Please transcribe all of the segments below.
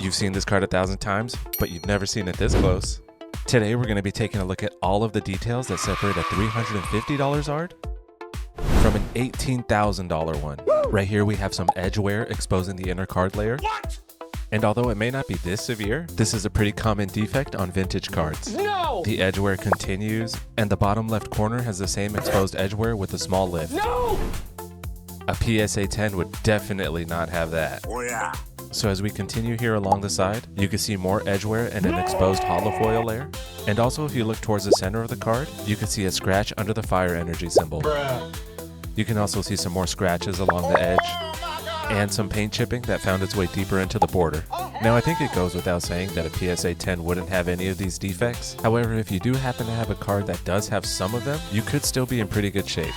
You've seen this card 1,000 times, but you've never seen it this close. Today we're going to be taking a look at all of the details that separate a $350 Zard from an $18,000 one. Right here we have some Edgewear exposing the inner card layer. What? And although it may not be this severe, this is a pretty common defect on vintage cards. No! The Edgewear continues, and the bottom left corner has the same exposed Edgewear with a small lift. No! A PSA 10 would definitely not have that. Oh yeah. So as we continue here along the side, you can see more Edgewear and an exposed holo foil layer. And also if you look towards the center of the card, you can see a scratch under the fire energy symbol. Bruh. You can also see some more scratches along the edge and some paint chipping that found its way deeper into the border. Now I think it goes without saying that a PSA 10 wouldn't have any of these defects. However, if you do happen to have a card that does have some of them, you could still be in pretty good shape,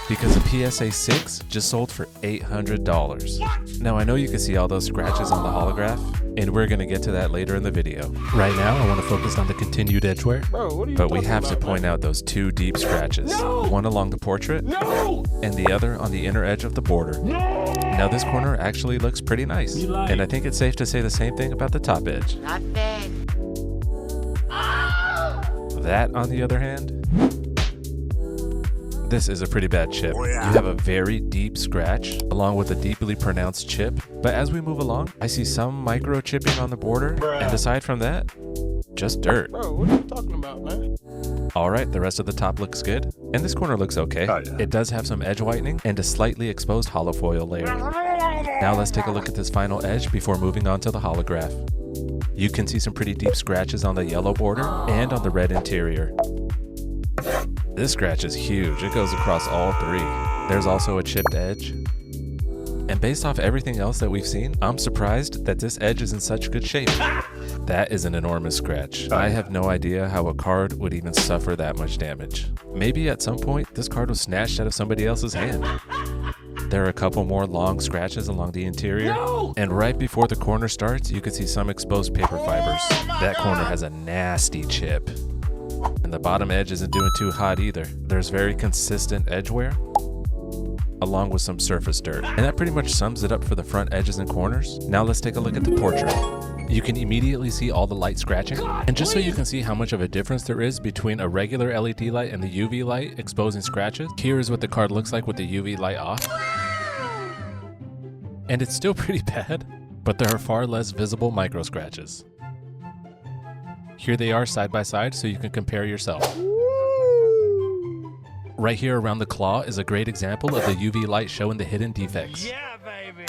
because a PSA 6 just sold for $800. Now I know you can see all those scratches on the holograph, and we're going to get to that later in the video. Right now I want to focus on the continued Edgewear, but we have to point out those two deep scratches. No! One along the portrait, No! and the other on the inner edge of the border. No! Now this corner actually looks pretty nice, and I think it's safe to say the same thing about the top edge. Not bad. That, on the other hand, this is a pretty bad chip. Oh, yeah. You have a very deep scratch along with a deeply pronounced chip, but as we move along, I see some micro chipping on the border, and aside from that, just dirt. Bro, what are you talking about, man? Alright, the rest of the top looks good, and this corner looks okay. Oh, yeah. It does have some edge whitening and a slightly exposed holo foil layer. Now let's take a look at this final edge before moving on to the holograph. You can see some pretty deep scratches on the yellow border and on the red interior. This scratch is huge, it goes across all three. There's also a chipped edge. And based off everything else that we've seen, I'm surprised that this edge is in such good shape. That is an enormous scratch. I have no idea how a card would even suffer that much damage. Maybe at some point, this card was snatched out of somebody else's hand. There are a couple more long scratches along the interior. No! And right before the corner starts, you can see some exposed paper fibers. That corner has a nasty chip. And the bottom edge isn't doing too hot either. There's very consistent Edgewear, along with some surface dirt. And that pretty much sums it up for the front edges and corners. Now let's take a look at the portrait. You can immediately see all the light scratching. And just so you can see how much of a difference there is between a regular LED light and the UV light exposing scratches, here is what the card looks like with the UV light off. And it's still pretty bad, but there are far less visible micro scratches. Here they are side by side so you can compare yourself. Right here around the claw is a great example of the UV light showing the hidden defects. Yeah, baby.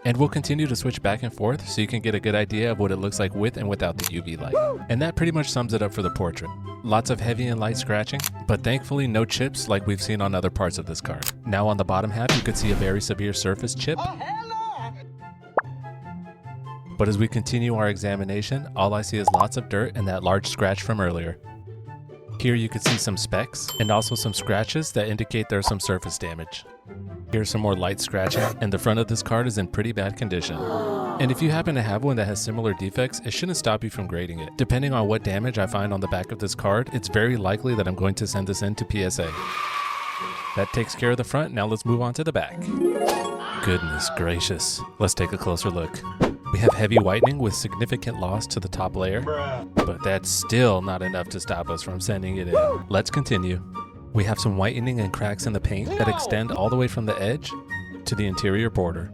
And we'll continue to switch back and forth so you can get a good idea of what it looks like with and without the UV light. And that pretty much sums it up for the portrait. Lots of heavy and light scratching, but thankfully no chips like we've seen on other parts of this card. Now on the bottom half you could see a very severe surface chip. But as we continue our examination, all I see is lots of dirt and that large scratch from earlier. Here you can see some specks and also some scratches that indicate there's some surface damage. Here's some more light scratching, and the front of this card is in pretty bad condition. And if you happen to have one that has similar defects, it shouldn't stop you from grading it. Depending on what damage I find on the back of this card, it's very likely that I'm going to send this in to PSA. That takes care of the front, now let's move on to the back. Goodness gracious. Let's take a closer look. We have heavy whitening with significant loss to the top layer, but that's still not enough to stop us from sending it in. Let's continue. We have some whitening and cracks in the paint that extend all the way from the edge to the interior border.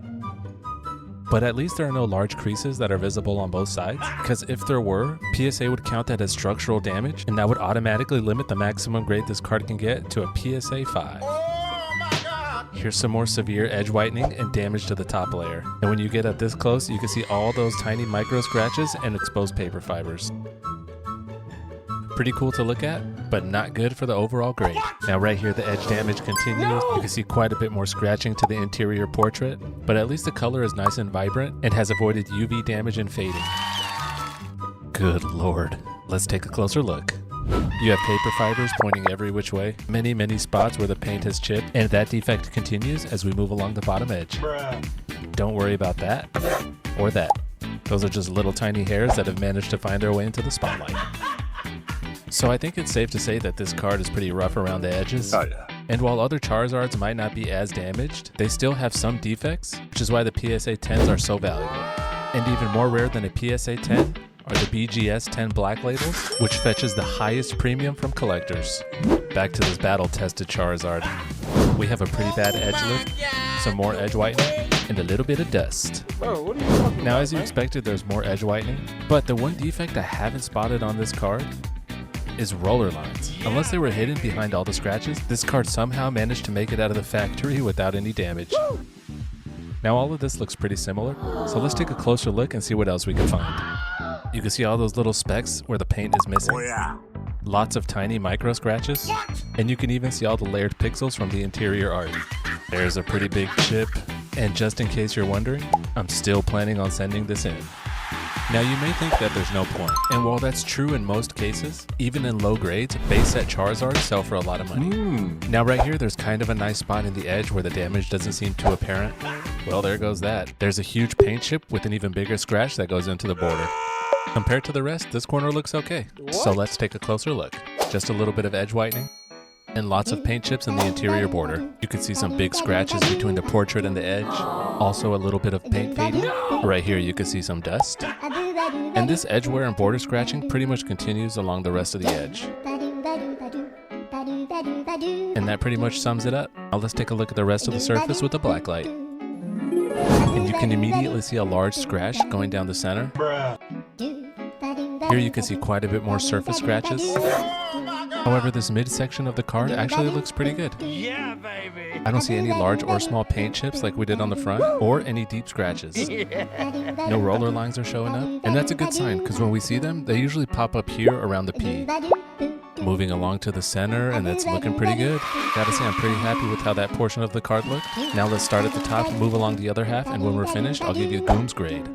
But at least there are no large creases that are visible on both sides, because if there were, PSA would count that as structural damage, and that would automatically limit the maximum grade this card can get to a PSA 5. Here's some more severe edge whitening and damage to the top layer. And when you get up this close, you can see all those tiny micro scratches and exposed paper fibers. Pretty cool to look at, but not good for the overall grade. Now right here the edge damage continues. You can see quite a bit more scratching to the interior portrait, but at least the color is nice and vibrant and has avoided UV damage and fading. Good lord. Let's take a closer look. You have paper fibers pointing every which way, many spots where the paint has chipped, and that defect continues as we move along the bottom edge. Don't worry about that, or that. Those are just little tiny hairs that have managed to find their way into the spotlight. So I think it's safe to say that this card is pretty rough around the edges. Oh yeah. And while other Charizards might not be as damaged, they still have some defects, which is why the PSA 10s are so valuable. And even more rare than a PSA 10 are the BGS 10 black labels, which fetches the highest premium from collectors. Back to this battle-tested Charizard. We have a pretty bad edge lift, some more edge whitening, and a little bit of dust. Bro, what are you talking Now, about, as you man? expected, there's more edge whitening, but the one defect I haven't spotted on this card is roller lines. Unless they were hidden behind all the scratches, this card somehow managed to make it out of the factory without any damage. Now all of this looks pretty similar, so let's take a closer look and see what else we can find. You can see all those little specks where the paint is missing. Lots of tiny micro scratches, and you can even see all the layered pixels from the interior art. There's a pretty big chip, and just in case you're wondering, I'm still planning on sending this in. Now you may think that there's no point, and while that's true in most cases, even in low grades, base set Charizards sell for a lot of money. Now right here, there's kind of a nice spot in the edge where the damage doesn't seem too apparent. Well, there goes that. There's a huge paint chip with an even bigger scratch that goes into the border. Compared to the rest, this corner looks okay. So let's take a closer look. Just a little bit of edge whitening, and lots of paint chips in the interior border. You can see some big scratches between the portrait and the edge. Also a little bit of paint fading. Right here you can see some dust. And this edgewear and border scratching pretty much continues along the rest of the edge. And that pretty much sums it up. Now let's take a look at the rest of the surface with the black light. And you can immediately see a large scratch going down the center. Here you can see quite a bit more surface scratches. However, this midsection of the card actually looks pretty good. Yeah, baby. I don't see any large or small paint chips like we did on the front, or any deep scratches. No roller lines are showing up, and that's a good sign because when we see them, they usually pop up here around the P. Moving along to the center, and it's looking pretty good. Gotta say, I'm pretty happy with how that portion of the card looked. Now let's start at the top and move along the other half, and when we're finished, I'll give you Goom's grade.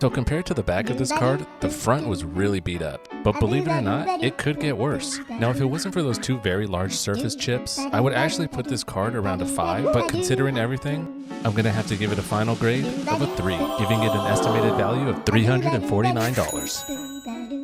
So compared to the back of this card, the front was really beat up. But believe it or not, it could get worse. Now if it wasn't for those two very large surface chips, I would actually put this card around a 5, but considering everything, I'm gonna have to give it a final grade of a 3, giving it an estimated value of $349.